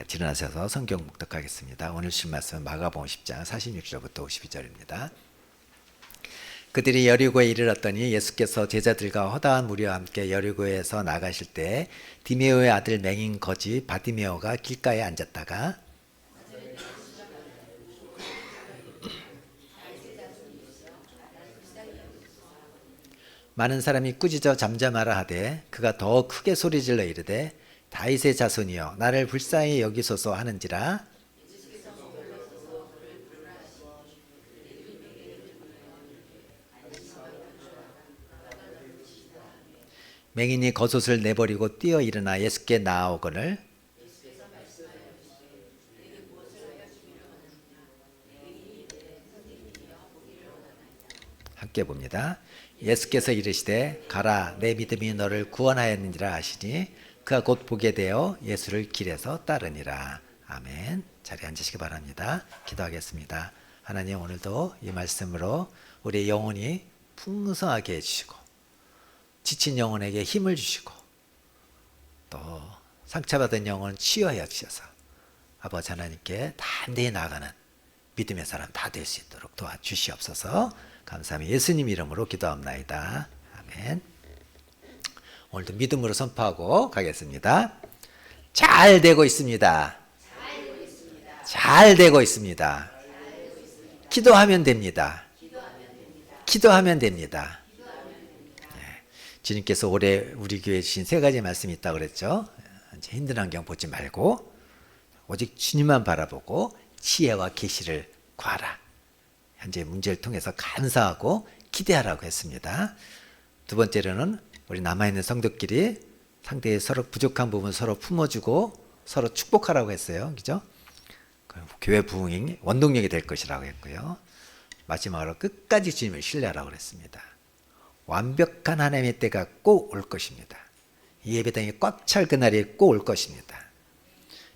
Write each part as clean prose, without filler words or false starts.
같이 일어나셔서 성경 묵독하겠습니다. 오늘 주신 말씀은 마가복음 10장 46절부터 52절입니다. 그들이 여리고에 이르렀더니 예수께서 제자들과 허다한 무리와 함께 여리고에서 나가실 때 디메오의 아들 맹인 거지 바디메오가 길가에 앉았다가 많은 사람이 꾸짖어 잠잠하라 하되 그가 더 크게 소리질러 이르되 다윗의 자손이여 나를 불쌍히 여기소서 하는지라. 맹인이 겉옷을 내버리고 뛰어 일어나 예수께 나아오거늘 함께 봅니다. 예수께서 이르시되 가라 내 믿음이 너를 구원하였느니라 하시니 그가 곧 보게 되어 예수를 길에서 따르니라. 아멘. 자리에 앉으시기 바랍니다. 기도하겠습니다. 하나님, 오늘도 이 말씀으로 우리의 영혼이 풍성하게 해주시고 지친 영혼에게 힘을 주시고 또 상처받은 영혼 치유하여 주셔서 아버지 하나님께 담대히 나아가는 믿음의 사람 다 될 수 있도록 도와주시옵소서. 감사하며 예수님 이름으로 기도합나이다. 아멘. 오늘도 믿음으로 선포하고 가겠습니다. 잘 되고 있습니다. 잘 되고 있습니다. 기도하면 됩니다. 기도하면 됩니다. 주님께서 올해 우리 교회에 주신 세 가지 말씀이 있다고 그랬죠. 이제 힘든 환경 보지 말고 오직 주님만 바라보고 지혜와 계시를 구하라. 현재 문제를 통해서 감사하고 기대하라고 했습니다. 두 번째로는 우리 남아있는 성도끼리 상대의 서로 부족한 부분 서로 품어주고 서로 축복하라고 했어요. 그죠? 교회 부흥이 원동력이 될 것이라고 했고요. 마지막으로 끝까지 주님을 신뢰하라고 그랬습니다. 완벽한 하나님의 때가 꼭 올 것입니다. 이 예배당이 꽉 찰 그날이 꼭 올 것입니다.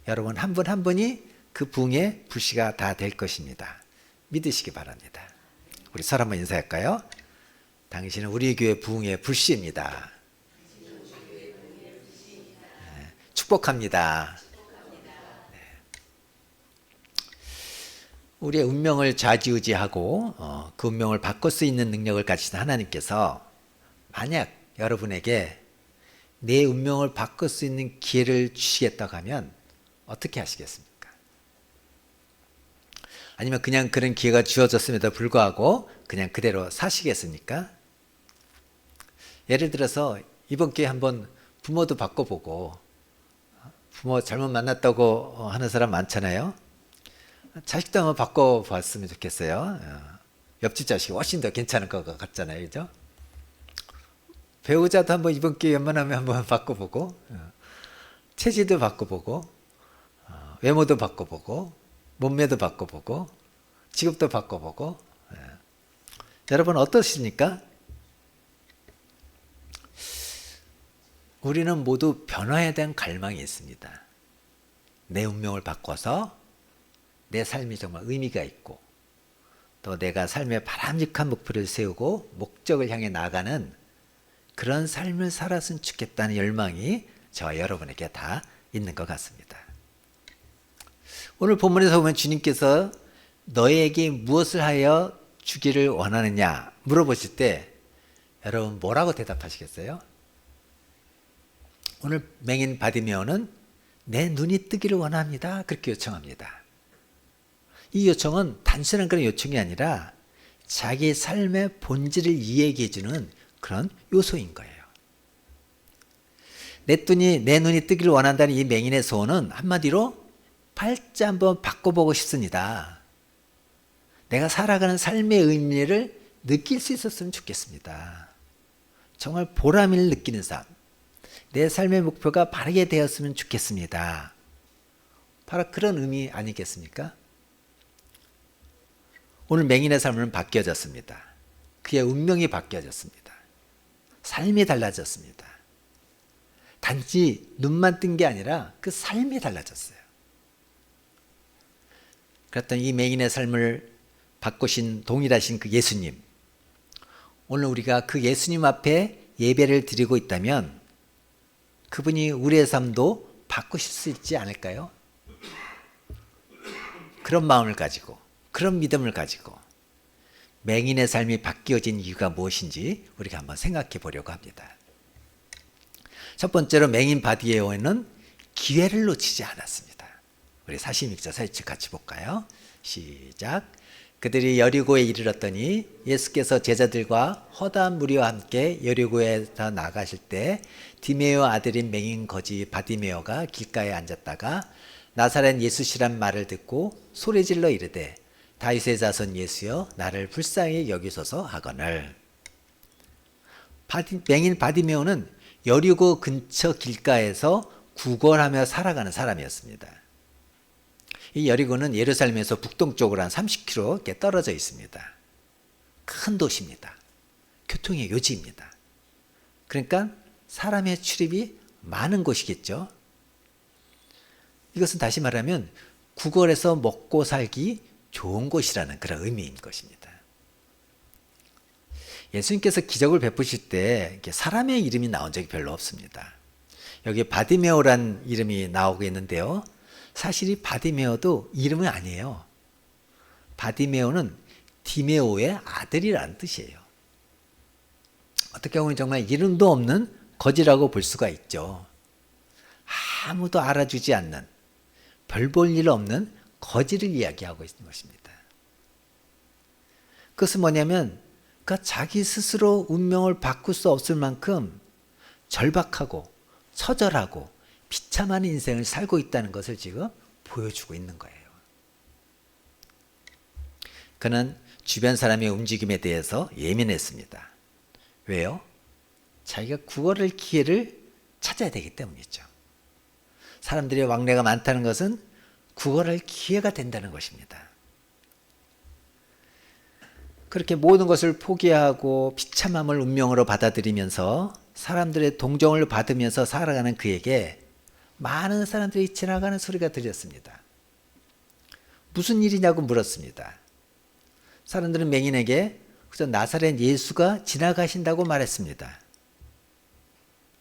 여러분 한 분 한 분이 그 부흥의 불씨가 다 될 것입니다. 믿으시기 바랍니다. 우리 서로 한번 인사할까요? 당신은 우리 교회 부흥의 불씨입니다. 네, 축복합니다. 네. 우리의 운명을 좌지우지하고 그 운명을 바꿀 수 있는 능력을 가지신 하나님께서 만약 여러분에게 내 운명을 바꿀 수 있는 기회를 주시겠다고 하면 어떻게 하시겠습니까? 아니면 그냥 그런 기회가 주어졌음에도 불구하고 그냥 그대로 사시겠습니까? 예를 들어서 이번 기회에 한번 부모도 바꿔보고, 부모 잘못 만났다고 하는 사람 많잖아요. 자식도 한번 바꿔봤으면 좋겠어요. 옆집 자식이 훨씬 더 괜찮을 것 같잖아요. 그죠? 배우자도 한번 이번 기회에 웬만하면 한번 바꿔보고, 체질도 바꿔보고, 외모도 바꿔보고, 몸매도 바꿔보고, 직업도 바꿔보고. 여러분 어떠십니까? 우리는 모두 변화에 대한 갈망이 있습니다. 내 운명을 바꿔서 내 삶이 정말 의미가 있고 또 내가 삶에 바람직한 목표를 세우고 목적을 향해 나가는 그런 삶을 살았으면 좋겠다는 열망이 저와 여러분에게 다 있는 것 같습니다. 오늘 본문에서 보면 주님께서 너에게 무엇을 하여 주기를 원하느냐 물어보실 때 여러분 뭐라고 대답하시겠어요? 오늘 맹인 바디메오는 내 눈이 뜨기를 원합니다. 그렇게 요청합니다. 이 요청은 단순한 그런 요청이 아니라 자기 삶의 본질을 이야기해 주는 그런 요소인 거예요. 내 눈이 뜨기를 원한다는 이 맹인의 소원은 한마디로 팔자 한번 바꿔보고 싶습니다. 내가 살아가는 삶의 의미를 느낄 수 있었으면 좋겠습니다. 정말 보람을 느끼는 삶, 내 삶의 목표가 바르게 되었으면 좋겠습니다. 바로 그런 의미 아니겠습니까? 오늘 맹인의 삶은 바뀌어졌습니다. 그의 운명이 바뀌어졌습니다. 삶이 달라졌습니다. 단지 눈만 뜬 게 아니라 그 삶이 달라졌어요. 그랬던 이 맹인의 삶을 바꾸신 동일하신 그 예수님, 오늘 우리가 그 예수님 앞에 예배를 드리고 있다면 그분이 우리의 삶도 바꾸실 수 있지 않을까요? 그런 마음을 가지고 그런 믿음을 가지고 맹인의 삶이 바뀌어진 이유가 무엇인지 우리가 한번 생각해 보려고 합니다. 첫 번째로 맹인 바디메오는 기회를 놓치지 않았습니다. 우리 사시믹자 사이측 같이 볼까요? 시작. 그들이 여리고에 이르렀더니 예수께서 제자들과 허다한 무리와 함께 여리고에서 나가실 때 디메오 아들인 맹인 거지 바디메오가 길가에 앉았다가 나사렛 예수시란 말을 듣고 소리질러 이르되 다윗의 자손 예수여 나를 불쌍히 여기소서 하거늘. 맹인 바디메오는 여리고 근처 길가에서 구걸하며 살아가는 사람이었습니다. 이 여리고는 예루살렘에서 북동쪽으로 한 30km 이렇게 떨어져 있습니다. 큰 도시입니다. 교통의 요지입니다. 그러니까 사람의 출입이 많은 곳이겠죠. 이것은 다시 말하면 구걸해서 먹고 살기 좋은 곳이라는 그런 의미인 것입니다. 예수님께서 기적을 베푸실 때 사람의 이름이 나온 적이 별로 없습니다. 여기 바디메오란 이름이 나오고 있는데요. 사실 이 바디메오도 이름은 아니에요. 바디메오는 디메오의 아들이라는 뜻이에요. 어떻게 보면 정말 이름도 없는 거지라고 볼 수가 있죠. 아무도 알아주지 않는 별 볼 일 없는 거지를 이야기하고 있는 것입니다. 그것은 뭐냐면 자기 스스로 운명을 바꿀 수 없을 만큼 절박하고 처절하고 비참한 인생을 살고 있다는 것을 지금 보여주고 있는 거예요. 그는 주변 사람의 움직임에 대해서 예민했습니다. 왜요? 자기가 구걸할 기회를 찾아야 되기 때문이죠. 사람들의 왕래가 많다는 것은 구걸할 기회가 된다는 것입니다. 그렇게 모든 것을 포기하고 비참함을 운명으로 받아들이면서 사람들의 동정을 받으면서 살아가는 그에게 많은 사람들이 지나가는 소리가 들렸습니다. 무슨 일이냐고 물었습니다. 사람들은 맹인에게 그저 나사렛 예수가 지나가신다고 말했습니다.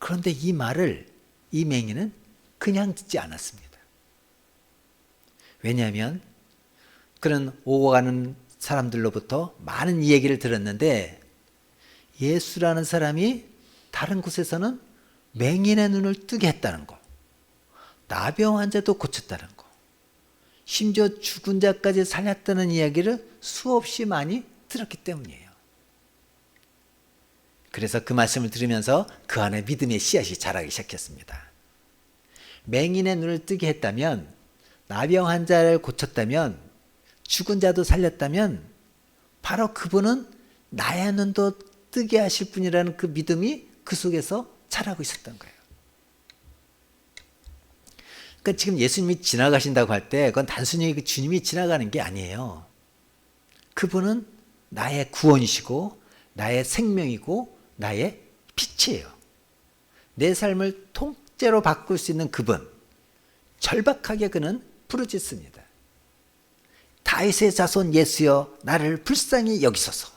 그런데 이 말을 이 맹인은 그냥 듣지 않았습니다. 왜냐하면 그는 오고 가는 사람들로부터 많은 이야기를 들었는데 예수라는 사람이 다른 곳에서는 맹인의 눈을 뜨게 했다는 거, 나병 환자도 고쳤다는 거, 심지어 죽은 자까지 살렸다는 이야기를 수없이 많이 들었기 때문이에요. 그래서 그 말씀을 들으면서 그 안에 믿음의 씨앗이 자라기 시작했습니다. 맹인의 눈을 뜨게 했다면, 나병 환자를 고쳤다면, 죽은 자도 살렸다면 바로 그분은 나의 눈도 뜨게 하실 분이라는 그 믿음이 그 속에서 자라고 있었던 거예요. 그러니까 지금 예수님이 지나가신다고 할 때 그건 단순히 그 주님이 지나가는 게 아니에요. 그분은 나의 구원이시고 나의 생명이고 나의 빛이에요. 내 삶을 통째로 바꿀 수 있는 그분, 절박하게 그는 부르짖습니다. 다윗의 자손 예수여 나를 불쌍히 여기소서.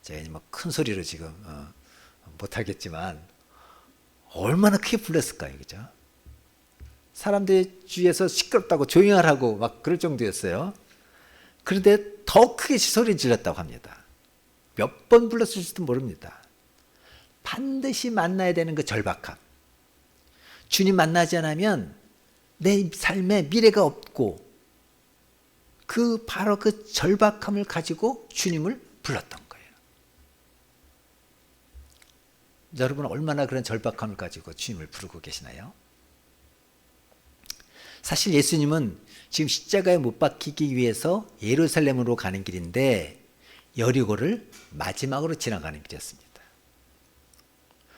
제가 뭐 큰 소리로 지금 못하겠지만 얼마나 크게 불렀을까요, 그죠? 사람들이 주위에서 시끄럽다고 조용히 하라고 막 그럴 정도였어요. 그런데 더 크게 소리 질렀다고 합니다. 몇 번 불렀을지도 모릅니다. 반드시 만나야 되는 그 절박함. 주님 만나지 않으면 내 삶에 미래가 없고 바로 그 절박함을 가지고 주님을 불렀던 거예요. 여러분 얼마나 그런 절박함을 가지고 주님을 부르고 계시나요? 사실 예수님은 지금 십자가에 못 박히기 위해서 예루살렘으로 가는 길인데 여리고를 마지막으로 지나가는 길이었습니다.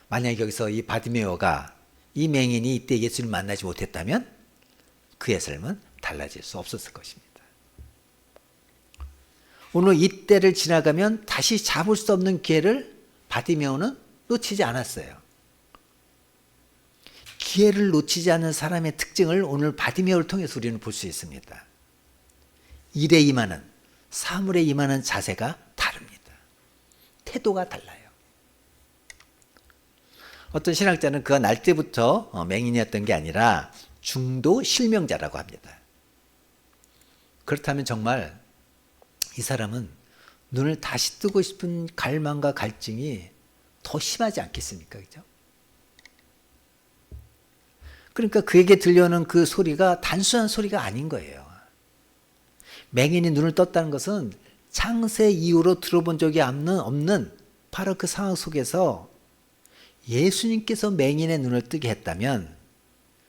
만약 여기서 이 바디메오가 이 맹인이 이때 예수님을 만나지 못했다면 그의 삶은 달라질 수 없었을 것입니다. 오늘 이때를 지나가면 다시 잡을 수 없는 기회를 바디메오는 놓치지 않았어요. 기회를 놓치지 않는 사람의 특징을 오늘 바디메오를 통해서 우리는 볼 수 있습니다. 일에 임하는, 사물에 임하는 자세가 다릅니다. 태도가 달라요. 어떤 신학자는 그가 날 때부터 맹인이었던 게 아니라 중도 실명자라고 합니다. 그렇다면 정말 이 사람은 눈을 다시 뜨고 싶은 갈망과 갈증이 더 심하지 않겠습니까? 그죠? 그러니까 그에게 들려오는 그 소리가 단순한 소리가 아닌 거예요. 맹인이 눈을 떴다는 것은 창세 이후로 들어본 적이 없는 바로 그 상황 속에서 예수님께서 맹인의 눈을 뜨게 했다면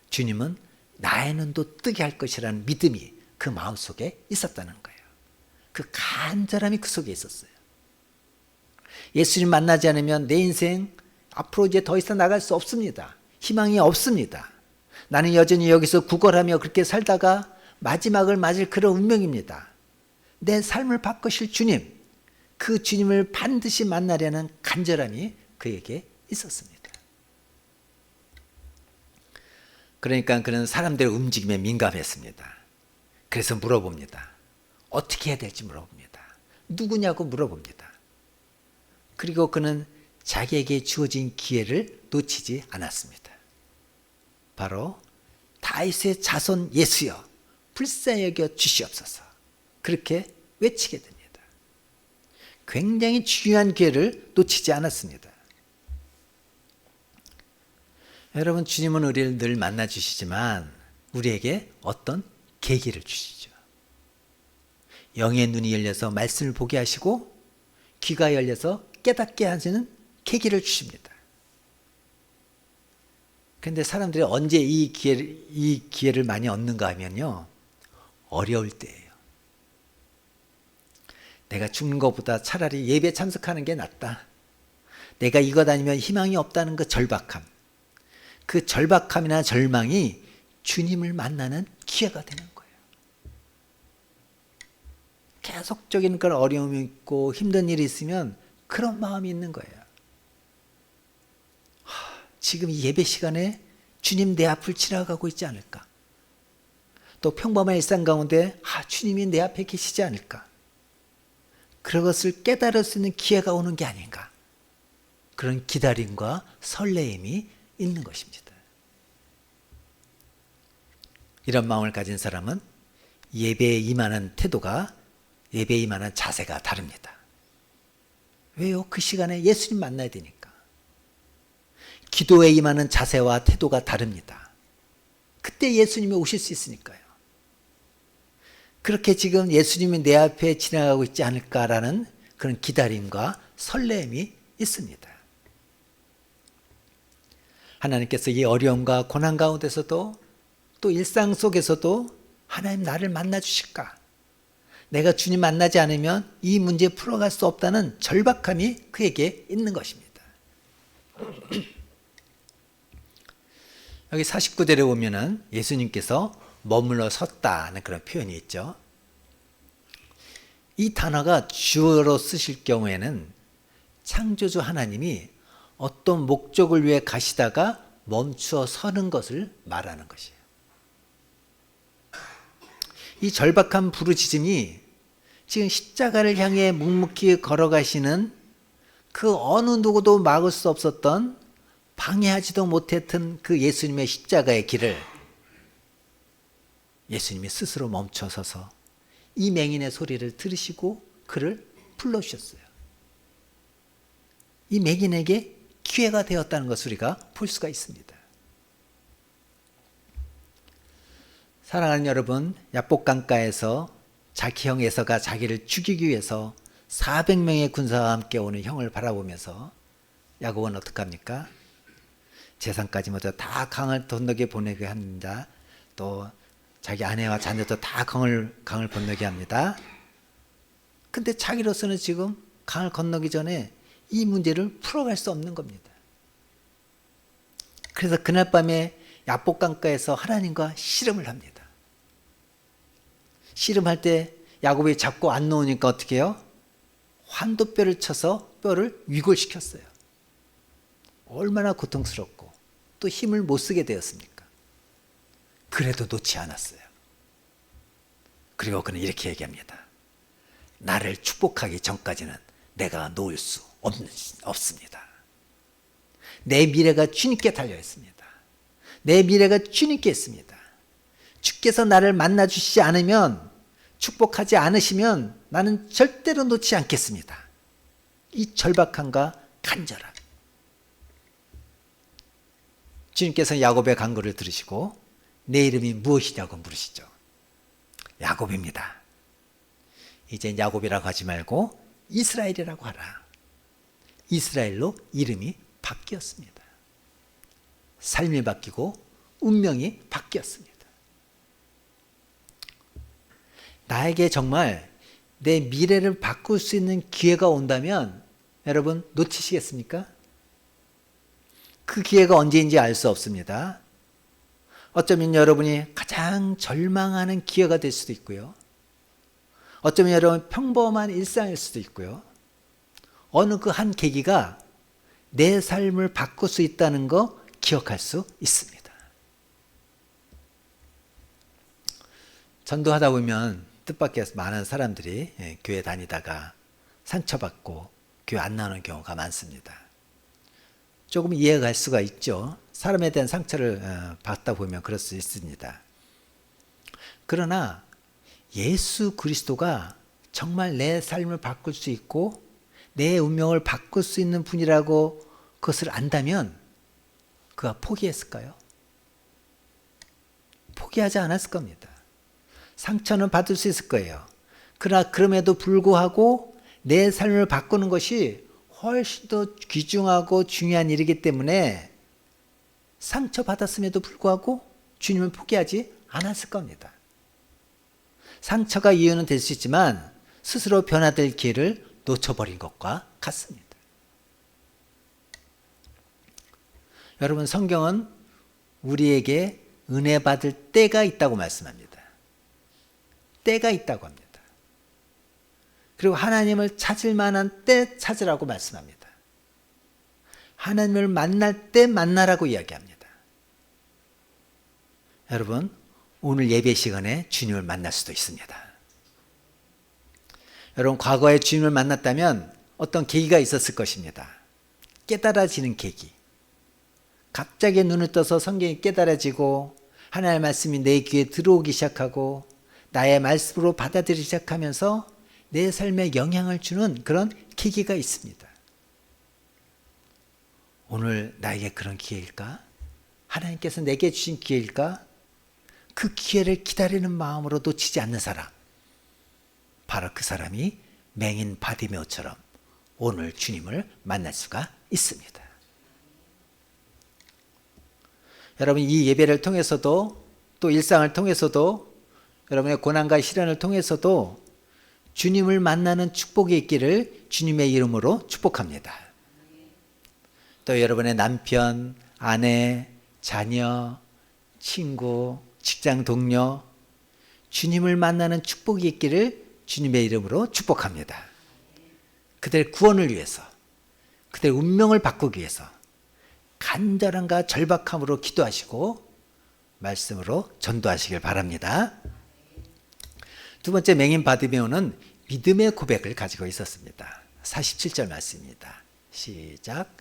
주님은 나의 눈도 뜨게 할 것이라는 믿음이 그 마음속에 있었다는 거예요. 그 간절함이 그 속에 있었어요. 예수님 만나지 않으면 내 인생 앞으로 이제 더 이상 나갈 수 없습니다. 희망이 없습니다. 나는 여전히 여기서 구걸하며 그렇게 살다가 마지막을 맞을 그런 운명입니다. 내 삶을 바꾸실 주님, 그 주님을 반드시 만나려는 간절함이 그에게 있었습니다. 그러니까 그는 사람들의 움직임에 민감했습니다. 그래서 물어봅니다. 어떻게 해야 될지 물어봅니다. 누구냐고 물어봅니다. 그리고 그는 자기에게 주어진 기회를 놓치지 않았습니다. 바로 다윗의 자손 예수여 불쌍히 여겨 주시옵소서. 그렇게 외치게 됩니다. 굉장히 중요한 기회를 놓치지 않았습니다. 여러분, 주님은 우리를 늘 만나 주시지만 우리에게 어떤 계기를 주시죠. 영의 눈이 열려서 말씀을 보게 하시고 귀가 열려서 깨닫게 하시는 계기를 주십니다. 그런데 사람들이 언제 이 기회를 많이 얻는가 하면요, 어려울 때예요. 내가 죽는 것보다 차라리 예배 참석하는 게 낫다. 내가 이거 다니면 희망이 없다는 그 절박함, 그 절박함이나 절망이 주님을 만나는 기회가 되는 거예요. 계속적인 그런 어려움이 있고 힘든 일이 있으면 그런 마음이 있는 거예요. 지금 이 예배 시간에 주님 내 앞을 지나가고 있지 않을까? 또 평범한 일상 가운데 주님이 내 앞에 계시지 않을까? 그것을 깨달을 수 있는 기회가 오는 게 아닌가? 그런 기다림과 설레임이 있는 것입니다. 이런 마음을 가진 사람은 예배에 임하는 태도가, 예배에 임하는 자세가 다릅니다. 왜요? 그 시간에 예수님 만나야 되니까. 기도에 임하는 자세와 태도가 다릅니다. 그때 예수님이 오실 수 있으니까요. 그렇게 지금 예수님이 내 앞에 지나가고 있지 않을까라는 그런 기다림과 설렘이 있습니다. 하나님께서 이 어려움과 고난 가운데서도 또 일상 속에서도 하나님 나를 만나 주실까? 내가 주님 만나지 않으면 이 문제 풀어갈 수 없다는 절박함이 그에게 있는 것입니다. 여기 49절에 보면은 예수님께서 머물러 섰다는 그런 표현이 있죠. 이 단어가 주어로 쓰실 경우에는 창조주 하나님이 어떤 목적을 위해 가시다가 멈추어 서는 것을 말하는 것이에요. 이 절박한 부르짖음이 지금 십자가를 향해 묵묵히 걸어가시는 그 어느 누구도 막을 수 없었던, 방해하지도 못했던 그 예수님의 십자가의 길을 예수님이 스스로 멈춰서서 이 맹인의 소리를 들으시고 그를 불러주셨어요. 이 맹인에게 기회가 되었다는 것을 우리가 볼 수가 있습니다. 사랑하는 여러분, 야복강가에서 자기 형 에서가 자기를 죽이기 위해서 400명의 군사와 함께 오는 형을 바라보면서 야곱은 어떻게 합니까? 재산까지 모두 다 강을 건너게 보내게 합니다. 또 자기 아내와 자녀도 다 강을 건너게 합니다. 근데 자기로서는 지금 강을 건너기 전에 이 문제를 풀어갈 수 없는 겁니다. 그래서 그날 밤에 야복강가에서 하나님과 씨름을 합니다. 씨름할 때 야곱이 잡고 안 놓으니까 어떻게 해요? 환도뼈를 쳐서 뼈를 위골시켰어요. 얼마나 고통스럽고 또 힘을 못 쓰게 되었습니까? 그래도 놓지 않았어요. 그리고 그는 이렇게 얘기합니다. 나를 축복하기 전까지는 내가 놓을 수 없습니다. 내 미래가 주님께 달려 있습니다. 내 미래가 주님께 있습니다. 주께서 나를 만나 주시지 않으면, 축복하지 않으시면 나는 절대로 놓지 않겠습니다. 이 절박함과 간절함. 주님께서 야곱의 간구를 들으시고 내 이름이 무엇이냐고 물으시죠. 야곱입니다. 이제 야곱이라고 하지 말고 이스라엘이라고 하라. 이스라엘로 이름이 바뀌었습니다. 삶이 바뀌고 운명이 바뀌었습니다. 나에게 정말 내 미래를 바꿀 수 있는 기회가 온다면 여러분 놓치시겠습니까? 그 기회가 언제인지 알 수 없습니다. 어쩌면 여러분이 가장 절망하는 기회가 될 수도 있고요. 어쩌면 여러분 평범한 일상일 수도 있고요. 어느 그 한 계기가 내 삶을 바꿀 수 있다는 거 기억할 수 있습니다. 전도하다 보면 뜻밖의 많은 사람들이 교회 다니다가 상처받고 교회 안 나오는 경우가 많습니다. 조금 이해가 갈 수가 있죠. 사람에 대한 상처를 받다 보면 그럴 수 있습니다. 그러나 예수 그리스도가 정말 내 삶을 바꿀 수 있고 내 운명을 바꿀 수 있는 분이라고 그것을 안다면 그가 포기했을까요? 포기하지 않았을 겁니다. 상처는 받을 수 있을 거예요. 그러나 그럼에도 불구하고 내 삶을 바꾸는 것이 훨씬 더 귀중하고 중요한 일이기 때문에 상처받았음에도 불구하고 주님은 포기하지 않았을 겁니다. 상처가 이유는 될 수 있지만 스스로 변화될 기회를 놓쳐버린 것과 같습니다. 여러분, 성경은 우리에게 은혜 받을 때가 있다고 말씀합니다. 때가 있다고 합니다. 그리고 하나님을 찾을 만한 때 찾으라고 말씀합니다. 하나님을 만날 때 만나라고 이야기합니다. 여러분, 오늘 예배 시간에 주님을 만날 수도 있습니다. 여러분, 과거에 주님을 만났다면 어떤 계기가 있었을 것입니다. 깨달아지는 계기. 갑자기 눈을 떠서 성경이 깨달아지고 하나님의 말씀이 내 귀에 들어오기 시작하고 나의 말씀으로 받아들이기 시작하면서 내 삶에 영향을 주는 그런 계기가 있습니다. 오늘 나에게 그런 기회일까? 하나님께서 내게 주신 기회일까? 그 기회를 기다리는 마음으로 놓치지 않는 사람, 바로 그 사람이 맹인 바디메오처럼 오늘 주님을 만날 수가 있습니다. 여러분, 이 예배를 통해서도 또 일상을 통해서도 여러분의 고난과 시련을 통해서도 주님을 만나는 축복이 있기를 주님의 이름으로 축복합니다. 또 여러분의 남편, 아내, 자녀, 친구, 직장 동료, 주님을 만나는 축복이 있기를 주님의 이름으로 축복합니다. 그들의 구원을 위해서, 그들의 운명을 바꾸기 위해서 간절함과 절박함으로 기도하시고 말씀으로 전도하시길 바랍니다. 두 번째, 맹인 바디메오는 믿음의 고백을 가지고 있었습니다. 47절 말씀입니다. 시작.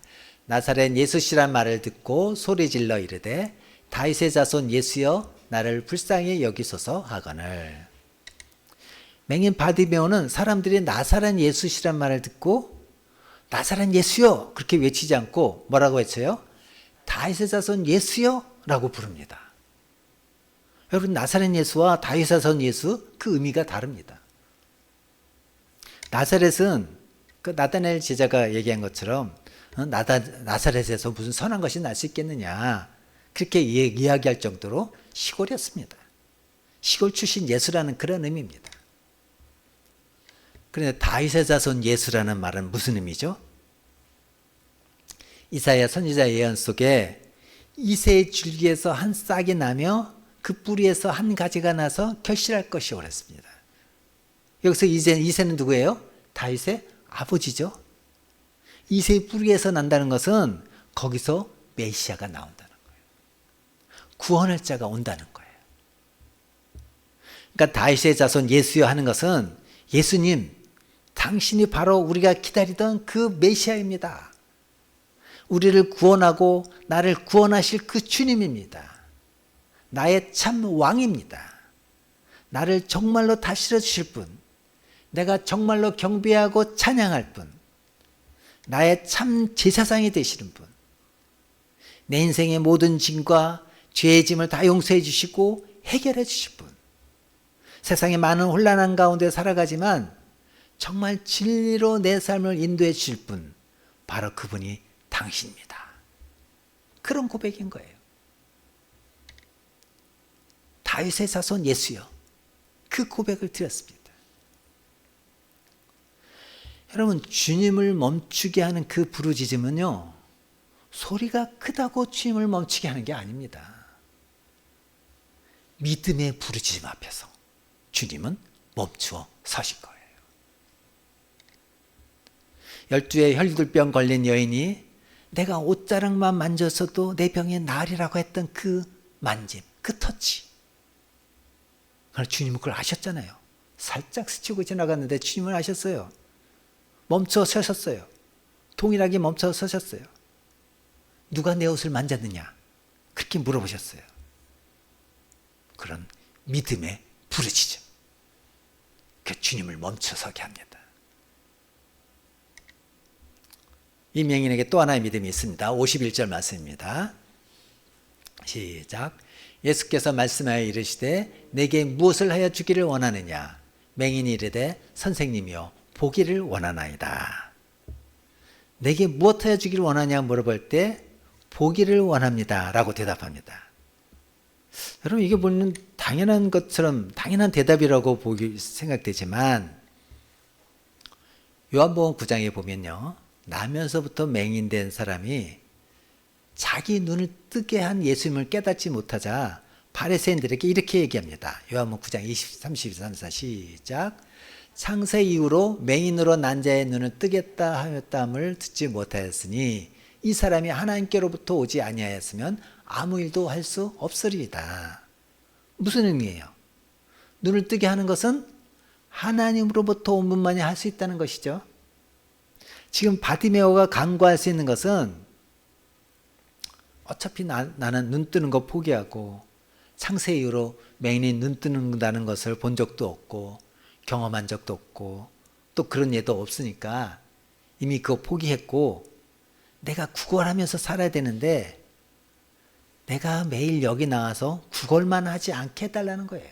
나사렛 예수시란 말을 듣고 소리질러 이르되 다윗의 자손 예수여 나를 불쌍히 여기소서 하거늘. 맹인 바디메오는 사람들이 나사렛 예수시란 말을 듣고 나사렛 예수여 그렇게 외치지 않고 뭐라고 외쳐요? 다윗의 자손 예수여 라고 부릅니다. 여러분, 나사렛 예수와 다윗의 자손 예수 그 의미가 다릅니다. 나사렛은 그 나다나엘 제자가 얘기한 것처럼 나사렛에서 무슨 선한 것이 날 수 있겠느냐 그렇게 이야기할 정도로 시골이었습니다. 시골 출신 예수라는 그런 의미입니다. 그런데 다윗의 자손 예수라는 말은 무슨 의미죠? 이사야 선지자 예언 속에 이새의 줄기에서 한 싹이 나며 그 뿌리에서 한 가지가 나서 결실할 것이오 그랬습니다. 여기서 이새는 누구예요? 다윗의 아버지죠. 이새의 뿌리에서 난다는 것은 거기서 메시아가 나온다는 거예요. 구원할 자가 온다는 거예요. 그러니까 다윗의 자손 예수여 하는 것은 예수님, 당신이 바로 우리가 기다리던 그 메시아입니다. 우리를 구원하고 나를 구원하실 그 주님입니다. 나의 참 왕입니다. 나를 정말로 다스려 주실 분, 내가 정말로 경배하고 찬양할 분, 나의 참 제사장이 되시는 분, 내 인생의 모든 짐과 죄의 짐을 다 용서해 주시고 해결해 주실 분, 세상의 많은 혼란한 가운데 살아가지만 정말 진리로 내 삶을 인도해 주실 분, 바로 그분이 당신입니다. 그런 고백인 거예요. 다윗의 자손 예수여, 그 고백을 드렸습니다. 여러분, 주님을 멈추게 하는 그 부르짖음은요, 소리가 크다고 주님을 멈추게 하는 게 아닙니다. 믿음의 부르짖음 앞에서 주님은 멈추어 서신 거예요. 12의 혈루들병 걸린 여인이 내가 옷자락만 만졌어도 내 병이 나으리라고 했던 그 만짐, 그 터치. 그러나 주님은 그걸 아셨잖아요. 살짝 스치고 지나갔는데 주님은 아셨어요. 멈춰 서셨어요. 동일하게 멈춰 서셨어요. 누가 내 옷을 만졌느냐? 그렇게 물어보셨어요. 그런 믿음의 부르짖음. 그 주님을 멈춰서게 합니다. 이 맹인에게 또 하나의 믿음이 있습니다. 51절 말씀입니다. 시작. 예수께서 말씀하여 이르시되 내게 무엇을 하여 주기를 원하느냐? 맹인이 이르되 선생님이여 보기를 원하나이다. 내게 무엇 하여 주기를 원하냐 물어볼 때 보기를 원합니다 라고 대답합니다. 여러분, 이게 보면 당연한 것처럼 당연한 대답이라고 생각되지만 요한복음 9장에 보면요, 나면서부터 맹인된 사람이 자기 눈을 뜨게 한 예수님을 깨닫지 못하자 바리새인들에게 이렇게 얘기합니다. 요한복음 9장 33절 시작. 창세 이후로 맹인으로 난 자의 눈을 뜨겠다 하였다함을 듣지 못하였으니 이 사람이 하나님께로부터 오지 아니하였으면 아무 일도 할 수 없으리이다. 무슨 의미예요? 눈을 뜨게 하는 것은 하나님으로부터 온 분만이 할 수 있다는 것이죠. 지금 바디메오가 간구할 수 있는 것은 어차피 나는 눈 뜨는 거 포기하고 창세 이후로 맹인이 눈 뜨는다는 것을 본 적도 없고 경험한 적도 없고 또 그런 예도 없으니까 이미 그거 포기했고 내가 구걸하면서 살아야 되는데 내가 매일 여기 나와서 구걸만 하지 않게 해달라는 거예요.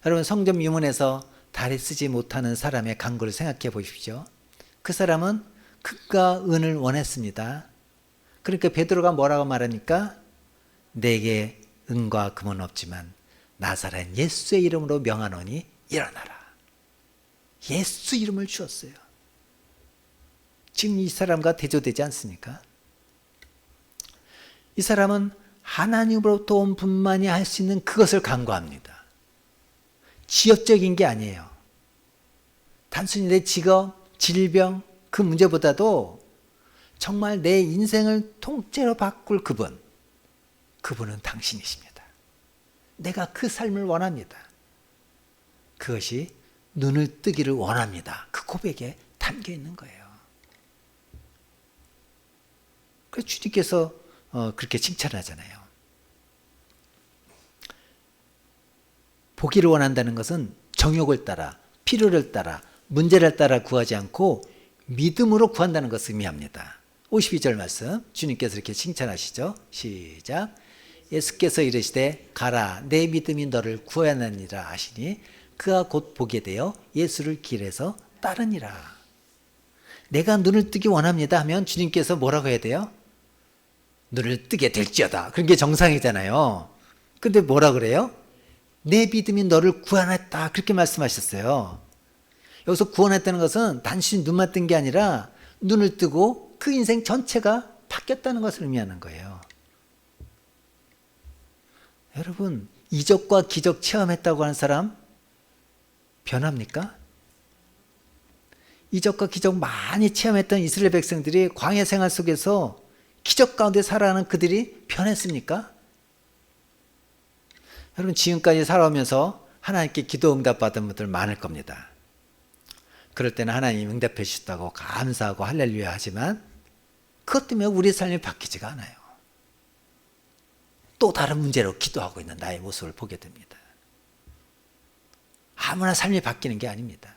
여러분, 성전 유문에서 다리 쓰지 못하는 사람의 간구를 생각해 보십시오. 그 사람은 금과 은을 원했습니다. 그러니까 베드로가 뭐라고 말하니까 내게 은과 금은 없지만 나사렛 예수의 이름으로 명하노니 일어나라. 예수 이름을 주었어요. 지금 이 사람과 대조되지 않습니까? 이 사람은 하나님으로부터 온 분만이 할 수 있는 그것을 간구합니다. 지역적인 게 아니에요. 단순히 내 직업, 질병 그 문제보다도 정말 내 인생을 통째로 바꿀 그분은 당신이십니다. 내가 그 삶을 원합니다. 그것이 눈을 뜨기를 원합니다. 그 고백에 담겨 있는 거예요. 그래서 주님께서 그렇게 칭찬하잖아요. 보기를 원한다는 것은 정욕을 따라, 필요를 따라, 문제를 따라 구하지 않고 믿음으로 구한다는 것을 의미합니다. 52절 말씀 주님께서 이렇게 칭찬하시죠. 시작. 예수께서 이르시되 가라 내 믿음이 너를 구하였느니라 하시니 그가 곧 보게 되어 예수를 길에서 따르니라. 내가 눈을 뜨기 원합니다 하면 주님께서 뭐라고 해야 돼요? 눈을 뜨게 될지어다. 그런 게 정상이잖아요. 근데 뭐라 그래요? 내 믿음이 너를 구원했다. 그렇게 말씀하셨어요. 여기서 구원했다는 것은 단순히 눈만 뜬 게 아니라 눈을 뜨고 그 인생 전체가 바뀌었다는 것을 의미하는 거예요. 여러분, 이적과 기적 체험했다고 하는 사람 변합니까? 이적과 기적 많이 체험했던 이스라엘 백성들이 광야 생활 속에서 기적 가운데 살아가는 그들이 변했습니까? 여러분, 지금까지 살아오면서 하나님께 기도 응답 받은 분들 많을 겁니다. 그럴 때는 하나님 응답해 주셨다고 감사하고 할렐루야 하지만 그것 때문에 우리 삶이 바뀌지가 않아요. 또 다른 문제로 기도하고 있는 나의 모습을 보게 됩니다. 아무나 삶이 바뀌는 게 아닙니다.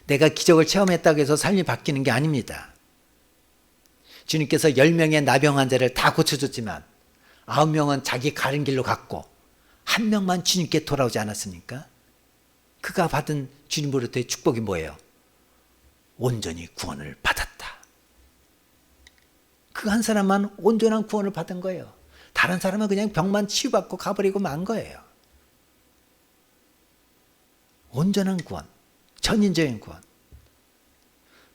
내가 기적을 체험했다고 해서 삶이 바뀌는 게 아닙니다. 주님께서 10명의 나병 환자를 다 고쳐줬지만 9명은 자기 가는 길로 갔고 1명만 주님께 돌아오지 않았습니까? 그가 받은 주님으로부터의 축복이 뭐예요? 온전히 구원을 받았다. 그 한 사람만 온전한 구원을 받은 거예요. 다른 사람은 그냥 병만 치유받고 가버리고 만 거예요. 온전한 구원, 전인적인 구원.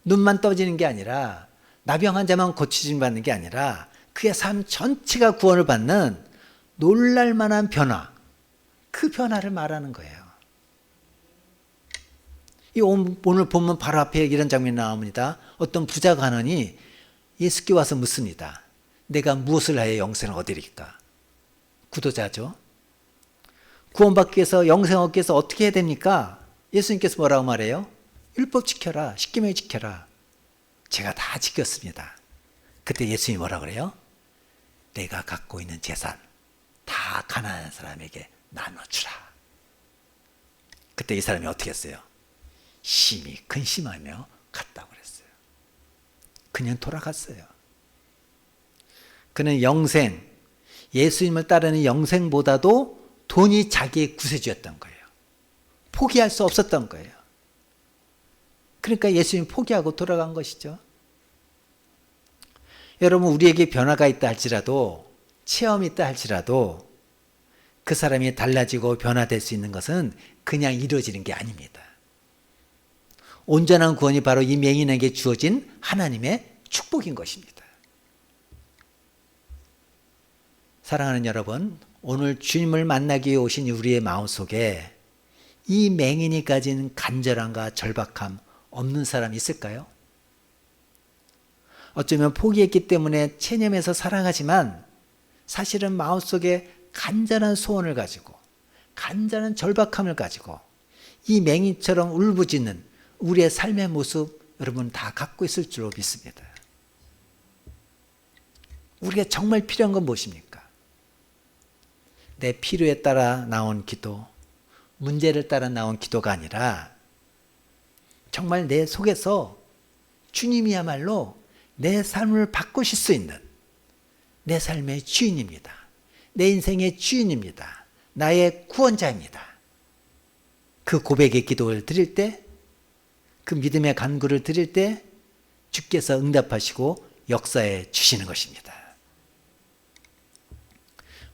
눈만 떠지는 게 아니라 나병 환자만 고치심 받는 게 아니라 그의 삶 전체가 구원을 받는 놀랄만한 변화, 그 변화를 말하는 거예요. 오늘 보면 바로 앞에 이런 장면이 나옵니다. 어떤 부자 간원이 예수께 와서 묻습니다. 내가 무엇을 하여 영생을 얻으리까? 구도자죠. 구원받기 위해서 영생 얻기 위해서 어떻게 해야 됩니까? 예수님께서 뭐라고 말해요? 율법 지켜라. 십계명 지켜라. 제가 다 지켰습니다. 그때 예수님이 뭐라고 그래요? 내가 갖고 있는 재산 다 가난한 사람에게 나눠주라. 그때 이 사람이 어떻게 했어요? 심히 근심하며 갔다고 그랬어요. 그냥 돌아갔어요. 그는 영생, 예수님을 따르는 영생보다도 돈이 자기의 구세주였던 거예요. 포기할 수 없었던 거예요. 그러니까 예수님 포기하고 돌아간 것이죠. 여러분, 우리에게 변화가 있다 할지라도, 체험이 있다 할지라도 그 사람이 달라지고 변화될 수 있는 것은 그냥 이루어지는 게 아닙니다. 온전한 구원이 바로 이 맹인에게 주어진 하나님의 축복인 것입니다. 사랑하는 여러분, 오늘 주님을 만나기 위해 오신 우리의 마음속에 이 맹인이 가진 간절함과 절박함 없는 사람 있을까요? 어쩌면 포기했기 때문에 체념해서 살아가지만 사실은 마음속에 간절한 소원을 가지고 간절한 절박함을 가지고 이 맹인처럼 울부짖는 우리의 삶의 모습 여러분 다 갖고 있을 줄로 믿습니다. 우리가 정말 필요한 건 무엇입니까? 내 필요에 따라 나온 기도, 문제를 따라 나온 기도가 아니라 정말 내 속에서 주님이야말로 내 삶을 바꾸실 수 있는 내 삶의 주인입니다. 내 인생의 주인입니다. 나의 구원자입니다. 그 고백의 기도를 드릴 때, 그 믿음의 간구를 드릴 때 주께서 응답하시고 역사해 주시는 것입니다.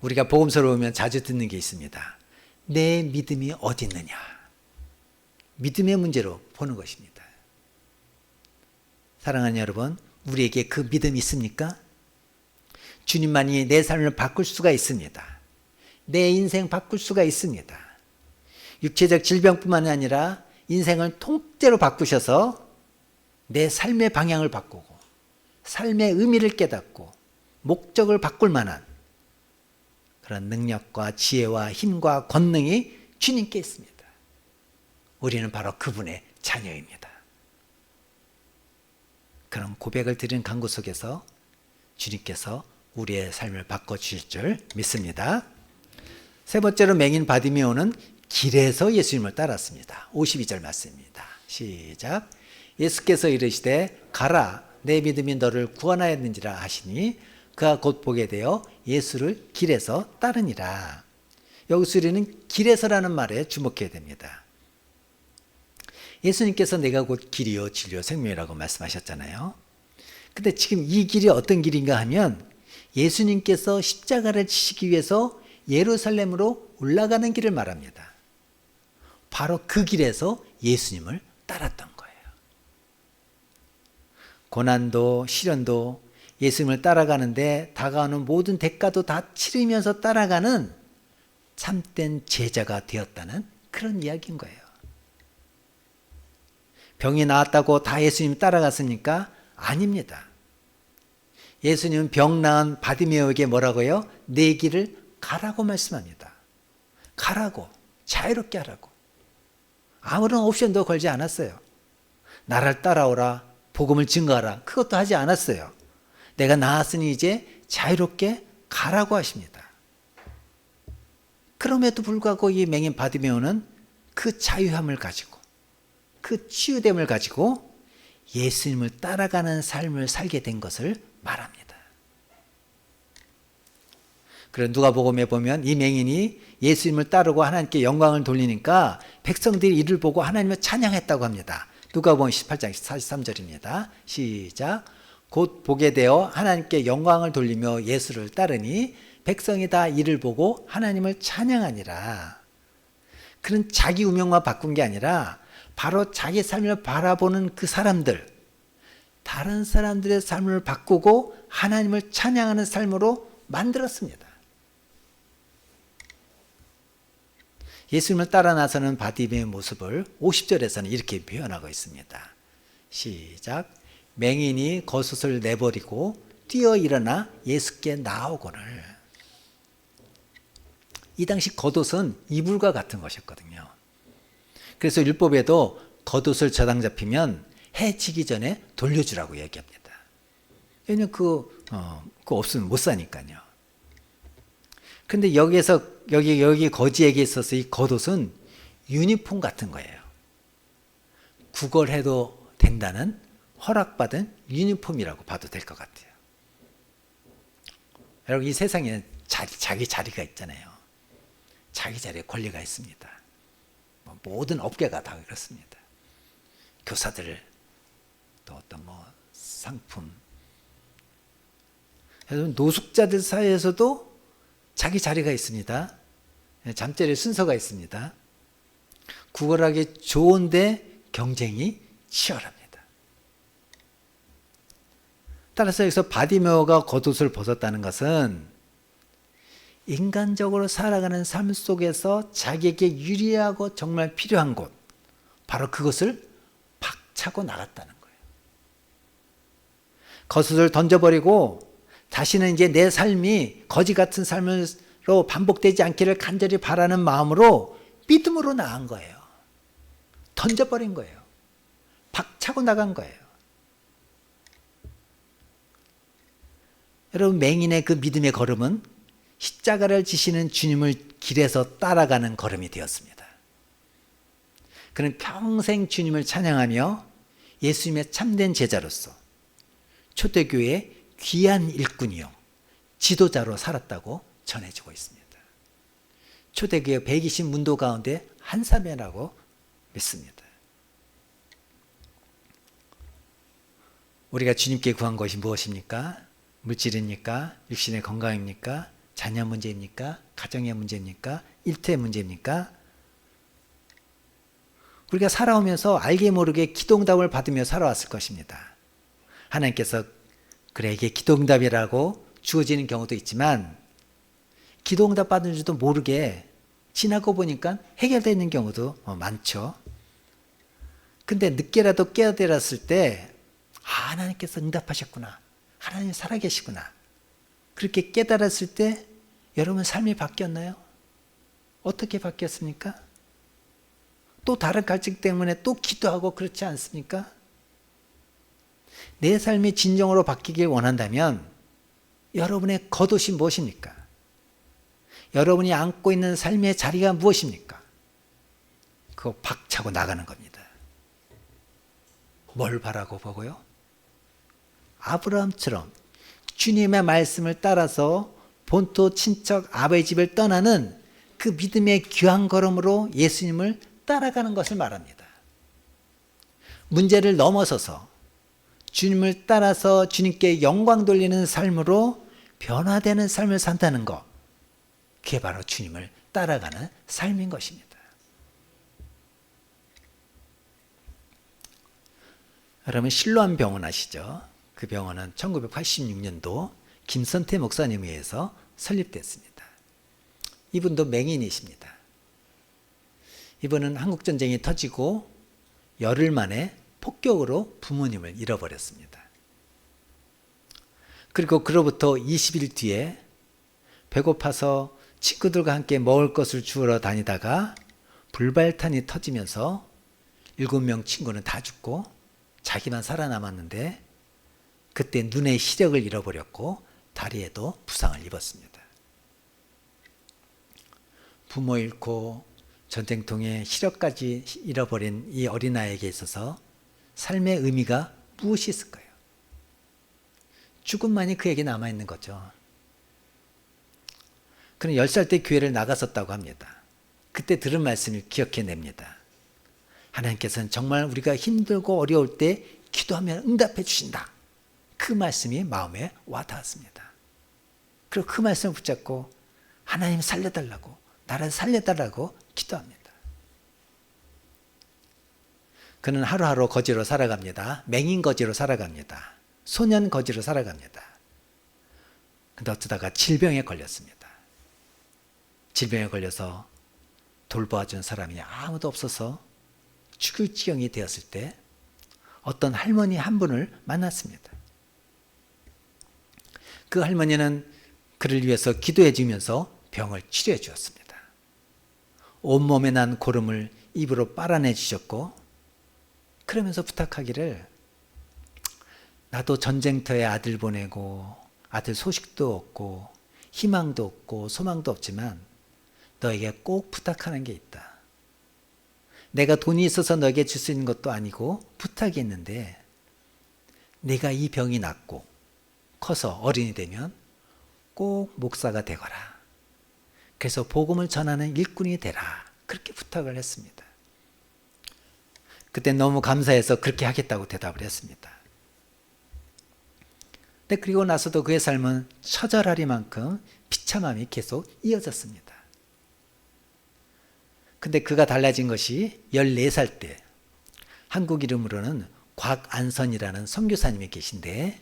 우리가 복음서를 보면 자주 듣는 게 있습니다. 내 믿음이 어디 있느냐. 믿음의 문제로 보는 것입니다. 사랑하는 여러분, 우리에게 그 믿음이 있습니까? 주님만이 내 삶을 바꿀 수가 있습니다. 내 인생 바꿀 수가 있습니다. 육체적 질병뿐만 아니라 인생을 통째로 바꾸셔서 내 삶의 방향을 바꾸고 삶의 의미를 깨닫고 목적을 바꿀 만한 그런 능력과 지혜와 힘과 권능이 주님께 있습니다. 우리는 바로 그분의 자녀입니다. 그런 고백을 드리는 간구 속에서 주님께서 우리의 삶을 바꿔주실 줄 믿습니다. 세 번째로 맹인 바디메오는 길에서 예수님을 따랐습니다. 52절 말씀입니다. 시작. 예수께서 이르시되 가라 내 믿음이 너를 구원하였는지라 하시니 그가 곧 보게 되어 예수를 길에서 따르니라. 여기서 우리는 길에서라는 말에 주목해야 됩니다. 예수님께서 내가 곧 길이요 진리요 생명이라고 말씀하셨잖아요. 근데 지금 이 길이 어떤 길인가 하면 예수님께서 십자가를 지시기 위해서 예루살렘으로 올라가는 길을 말합니다. 바로 그 길에서 예수님을 따랐던 거예요. 고난도 시련도 예수님을 따라가는데 다가오는 모든 대가도 다 치르면서 따라가는 참된 제자가 되었다는 그런 이야기인 거예요. 병이 나았다고 다 예수님 따라갔습니까? 아닙니다. 예수님은 병 나은 바디메오에게 뭐라고요? 내 길을 가라고 말씀합니다. 가라고, 자유롭게 하라고. 아무런 옵션도 걸지 않았어요. 나를 따라오라, 복음을 증거하라, 그것도 하지 않았어요. 내가 나았으니 이제 자유롭게 가라고 하십니다. 그럼에도 불구하고 이 맹인 바디메오는 그 자유함을 가지고 그 치유됨을 가지고 예수님을 따라가는 삶을 살게 된 것을 말합니다. 그래서 누가복음에 보면 이 맹인이 예수님을 따르고 하나님께 영광을 돌리니까 백성들이 이를 보고 하나님을 찬양했다고 합니다. 누가복음 18장 43절입니다. 시작. 곧 보게 되어 하나님께 영광을 돌리며 예수를 따르니 백성이 다 이를 보고 하나님을 찬양하니라. 그런 자기 운명만 바꾼 게 아니라 바로 자기 삶을 바라보는 그 사람들, 다른 사람들의 삶을 바꾸고 하나님을 찬양하는 삶으로 만들었습니다. 예수님을 따라 나서는 바디메오의 모습을 50절에서는 이렇게 표현하고 있습니다. 시작. 맹인이 겉옷을 내버리고 뛰어 일어나 예수께 나오거늘. 이 당시 겉옷은 이불과 같은 것이었거든요. 그래서 율법에도 겉옷을 저당 잡히면 해 지기 전에 돌려주라고 얘기합니다. 왜냐면 그거 없으면 못 사니까요. 근데 여기 거지에게 있어서 이 겉옷은 유니폼 같은 거예요. 구걸해도 된다는 허락받은 유니폼이라고 봐도 될 것 같아요. 여러분, 이 세상에 자기 자리가 있잖아요. 자기 자리에 권리가 있습니다. 모든 업계가 다 그렇습니다. 교사들, 또 어떤 상품. 노숙자들 사이에서도 자기 자리가 있습니다. 잠자리 순서가 있습니다. 구걸하기 좋은데 경쟁이 치열합니다. 따라서 여기서 바디메오가 겉옷을 벗었다는 것은 인간적으로 살아가는 삶 속에서 자기에게 유리하고 정말 필요한 곳, 바로 그것을 박차고 나갔다는 거예요. 겉옷을 던져버리고 다시는 이제 내 삶이 거지 같은 삶으로 반복되지 않기를 간절히 바라는 마음으로 믿음으로 나간 거예요. 던져버린 거예요. 박차고 나간 거예요. 여러분, 맹인의 그 믿음의 걸음은 십자가를 지시는 주님을 길에서 따라가는 걸음이 되었습니다. 그는 평생 주님을 찬양하며 예수님의 참된 제자로서 초대교회의 귀한 일꾼이요 지도자로 살았다고 전해지고 있습니다. 초대교회 120 문도 가운데 한 사람이라고 믿습니다. 우리가 주님께 구한 것이 무엇입니까? 물질입니까? 육신의 건강입니까? 자녀 문제입니까? 가정의 문제입니까? 일터의 문제입니까? 우리가 살아오면서 알게 모르게 기도응답을 받으며 살아왔을 것입니다. 하나님께서 그래 이게 기도응답이라고 주어지는 경우도 있지만 기도응답 받은 줄도 모르게 지나고 보니까 해결되는 경우도 많죠. 근데 늦게라도 깨어들었을 때 하나님께서 응답하셨구나. 하나님 살아계시구나. 그렇게 깨달았을 때 여러분 삶이 바뀌었나요? 어떻게 바뀌었습니까? 또 다른 갈증 때문에 또 기도하고 그렇지 않습니까? 내 삶이 진정으로 바뀌길 원한다면 여러분의 겉옷이 무엇입니까? 여러분이 안고 있는 삶의 자리가 무엇입니까? 그거 박차고 나가는 겁니다. 뭘 바라고 보고요? 아브라함처럼 주님의 말씀을 따라서 본토 친척 아버지 집을 떠나는 그 믿음의 귀한 걸음으로 예수님을 따라가는 것을 말합니다. 문제를 넘어서서 주님을 따라서 주님께 영광 돌리는 삶으로 변화되는 삶을 산다는 것, 그게 바로 주님을 따라가는 삶인 것입니다. 여러분 실로암 병원 아시죠? 그 병원은 1986년도 김선태 목사님에 의해서 설립됐습니다. 이분도 맹인이십니다. 이분은 한국전쟁이 터지고 열흘 만에 폭격으로 부모님을 잃어버렸습니다. 그리고 그로부터 20일 뒤에 배고파서 친구들과 함께 먹을 것을 주우러 다니다가 불발탄이 터지면서 7명 친구는 다 죽고 자기만 살아남았는데 그때 눈의 시력을 잃어버렸고 다리에도 부상을 입었습니다. 부모 잃고 전쟁통에 시력까지 잃어버린 이 어린아이에게 있어서 삶의 의미가 무엇이 있을까요? 죽음만이 그에게 남아있는 거죠. 그는 10살 때 교회를 나갔었다고 합니다. 그때 들은 말씀을 기억해냅니다. 하나님께서는 정말 우리가 힘들고 어려울 때 기도하면 응답해 주신다. 그 말씀이 마음에 와닿았습니다. 그리고 그 말씀을 붙잡고 하나님 살려달라고, 나를 살려달라고 기도합니다. 그는 하루하루 거지로 살아갑니다. 맹인 거지로 살아갑니다. 소년 거지로 살아갑니다. 근데 어쩌다가 질병에 걸렸습니다. 질병에 걸려서 돌봐준 사람이 아무도 없어서 죽을 지경이 되었을 때 어떤 할머니 한 분을 만났습니다. 그 할머니는 그를 위해서 기도해 주면서 병을 치료해 주었습니다. 온몸에 난 고름을 입으로 빨아내 주셨고, 그러면서 부탁하기를, 나도 전쟁터에 아들 보내고 아들 소식도 없고 희망도 없고 소망도 없지만 너에게 꼭 부탁하는 게 있다. 내가 돈이 있어서 너에게 줄 수 있는 것도 아니고 부탁이 있는데, 내가 이 병이 낫고 커서 어른이 되면 꼭 목사가 되거라. 그래서 복음을 전하는 일꾼이 되라. 그렇게 부탁을 했습니다. 그때 너무 감사해서 그렇게 하겠다고 대답을 했습니다. 근데 그리고 나서도 그의 삶은 처절하리만큼 비참함이 계속 이어졌습니다. 근데 그가 달라진 것이 14살 때 한국 이름으로는 곽안선이라는 선교사님이 계신데,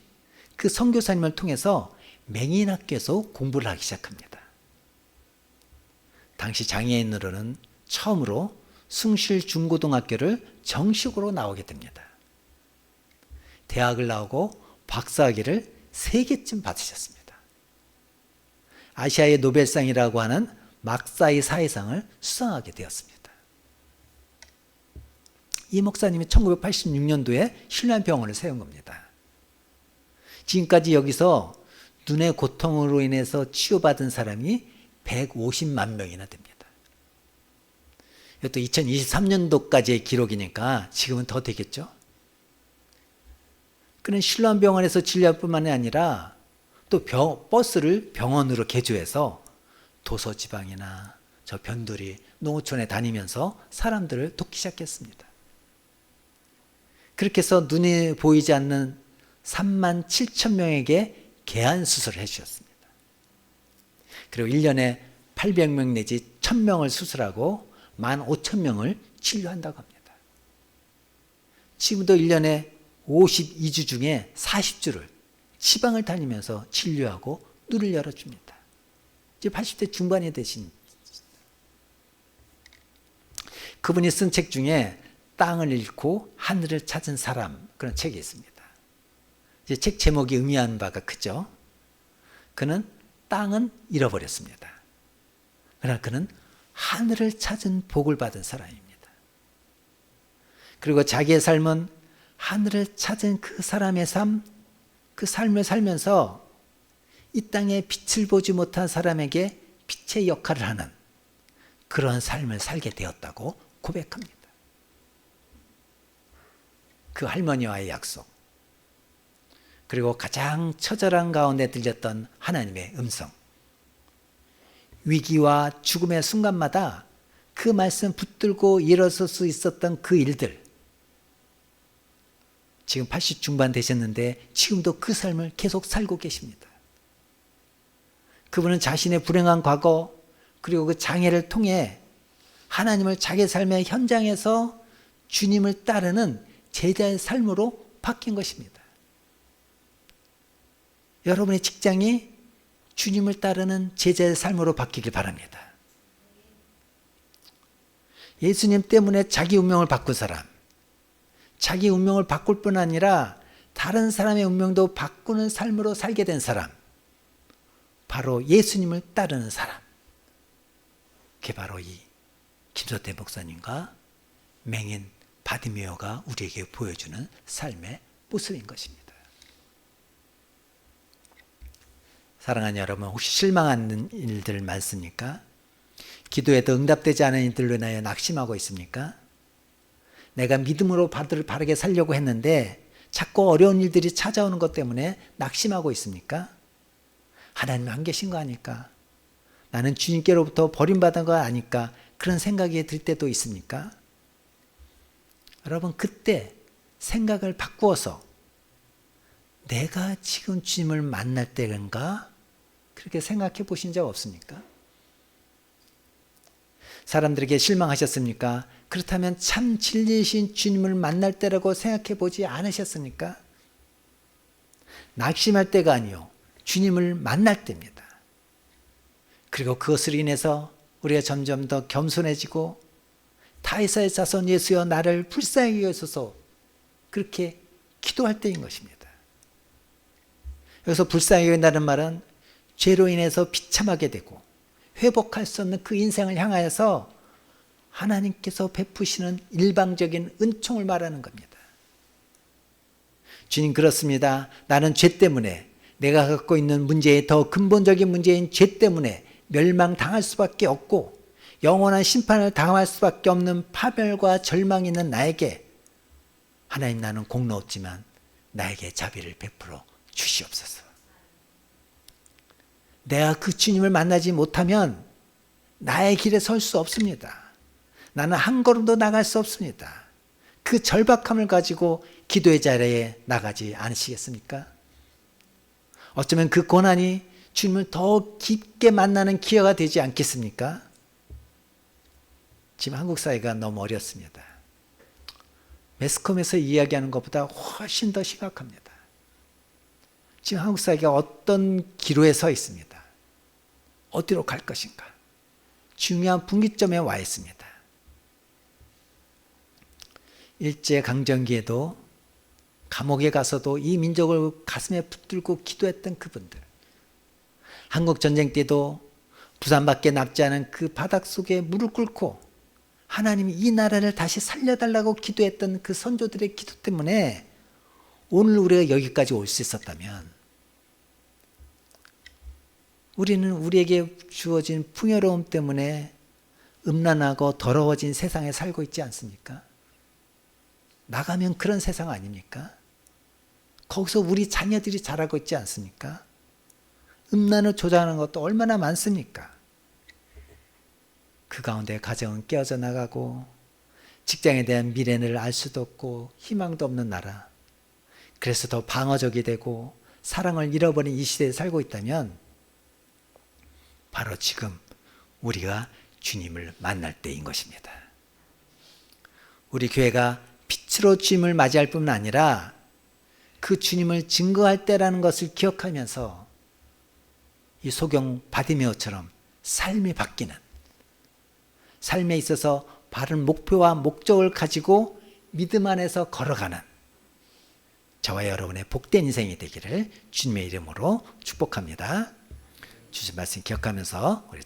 그 선교사님을 통해서 맹인학교에서 공부를 하기 시작합니다. 당시 장애인으로는 처음으로 숭실 중고등학교를 정식으로 나오게 됩니다. 대학을 나오고 박사학위를 3개쯤 받으셨습니다. 아시아의 노벨상이라고 하는 막사이 사회상을 수상하게 되었습니다. 이 목사님이 1986년도에 신라병원을 세운 겁니다. 지금까지 여기서 눈의 고통으로 인해서 치유받은 사람이 150만 명이나 됩니다. 이것도 2023년도까지의 기록이니까 지금은 더 되겠죠? 그는 신라병원에서 진료할 뿐만이 아니라 또 버스를 병원으로 개조해서 도서지방이나 저 변두리, 농어촌에 다니면서 사람들을 돕기 시작했습니다. 그렇게 해서 눈이 보이지 않는 3만 7천 명에게 개안 수술을 해주셨습니다. 그리고 1년에 800명 내지 1000명을 수술하고 15,000명을 진료한다고 합니다. 지금도 1년에 52주 중에 40주를 지방을 다니면서 진료하고 눈을 열어줍니다. 이제 80대 중반이 되신 그분이 쓴 책 중에 땅을 잃고 하늘을 찾은 사람, 그런 책이 있습니다. 이제 책 제목이 의미하는 바가 크죠. 그는 땅은 잃어버렸습니다. 그러나 그는 하늘을 찾은 복을 받은 사람입니다. 그리고 자기의 삶은 하늘을 찾은 그 사람의 삶, 그 삶을 살면서 이 땅에 빛을 보지 못한 사람에게 빛의 역할을 하는 그런 삶을 살게 되었다고 고백합니다. 그 할머니와의 약속, 그리고 가장 처절한 가운데 들렸던 하나님의 음성, 위기와 죽음의 순간마다 그 말씀 붙들고 일어설 수 있었던 그 일들, 지금 80 중반 되셨는데 지금도 그 삶을 계속 살고 계십니다. 그분은 자신의 불행한 과거 그리고 그 장애를 통해 하나님을 자기 삶의 현장에서 주님을 따르는 제자의 삶으로 바뀐 것입니다. 여러분의 직장이 주님을 따르는 제자의 삶으로 바뀌길 바랍니다. 예수님 때문에 자기 운명을 바꾼 사람, 자기 운명을 바꿀 뿐 아니라 다른 사람의 운명도 바꾸는 삶으로 살게 된 사람, 바로 예수님을 따르는 사람, 그게 바로 이 김소태 목사님과 맹인 바디메오가 우리에게 보여주는 삶의 모습인 것입니다. 사랑하는 여러분, 혹시 실망하는 일들 많습니까? 기도에도 응답되지 않은 일들로 인하여 낙심하고 있습니까? 내가 믿음으로 바르게 살려고 했는데 자꾸 어려운 일들이 찾아오는 것 때문에 낙심하고 있습니까? 하나님 안 계신 거 아닐까? 나는 주님께로부터 버림받은 거 아닐까? 그런 생각이 들 때도 있습니까? 여러분, 그때 생각을 바꾸어서 내가 지금 주님을 만날 때인가? 그렇게 생각해 보신 적 없습니까? 사람들에게 실망하셨습니까? 그렇다면 참 진리이신 주님을 만날 때라고 생각해 보지 않으셨습니까? 낙심할 때가 아니요, 주님을 만날 때입니다. 그리고 그것으로 인해서 우리가 점점 더 겸손해지고 다윗의 자손 예수여 나를 불쌍히 여기소서 그렇게 기도할 때인 것입니다. 여기서 불쌍히 여긴다는 말은 죄로 인해서 비참하게 되고 회복할 수 없는 그 인생을 향하여서 하나님께서 베푸시는 일방적인 은총을 말하는 겁니다. 주님, 그렇습니다. 나는 죄 때문에, 내가 갖고 있는 문제의 더 근본적인 문제인 죄 때문에 멸망당할 수밖에 없고 영원한 심판을 당할 수밖에 없는 파멸과 절망이 있는 나에게 하나님, 나는 공로 없지만 나에게 자비를 베풀어 주시옵소서. 내가 그 주님을 만나지 못하면 나의 길에 설 수 없습니다. 나는 한 걸음도 나갈 수 없습니다. 그 절박함을 가지고 기도의 자리에 나가지 않으시겠습니까? 어쩌면 그 고난이 주님을 더 깊게 만나는 기회가 되지 않겠습니까? 지금 한국 사회가 너무 어렵습니다. 매스컴에서 이야기하는 것보다 훨씬 더 심각합니다. 지금 한국 사회가 어떤 기로에 서 있습니다. 어디로 갈 것인가? 중요한 분기점에 와 있습니다. 일제강점기에도 감옥에 가서도 이 민족을 가슴에 붙들고 기도했던 그분들, 한국전쟁 때도 부산밖에 남지 않은 그 바닥 속에 무릎 꿇고 하나님이 이 나라를 다시 살려달라고 기도했던 그 선조들의 기도 때문에 오늘 우리가 여기까지 올 수 있었다면, 우리는 우리에게 주어진 풍요로움 때문에 음란하고 더러워진 세상에 살고 있지 않습니까? 나가면 그런 세상 아닙니까? 거기서 우리 자녀들이 자라고 있지 않습니까? 음란을 조장하는 것도 얼마나 많습니까? 그 가운데 가정은 깨어져 나가고 직장에 대한 미래를 알 수도 없고 희망도 없는 나라, 그래서 더 방어적이 되고 사랑을 잃어버린 이 시대에 살고 있다면 바로 지금 우리가 주님을 만날 때인 것입니다. 우리 교회가 빛으로 주님을 맞이할 뿐만 아니라 그 주님을 증거할 때라는 것을 기억하면서 이 소경 바디메오처럼 삶이 바뀌는, 삶에 있어서 바른 목표와 목적을 가지고 믿음 안에서 걸어가는 저와 여러분의 복된 인생이 되기를 주님의 이름으로 축복합니다. 주신 말씀 기억하면서 우리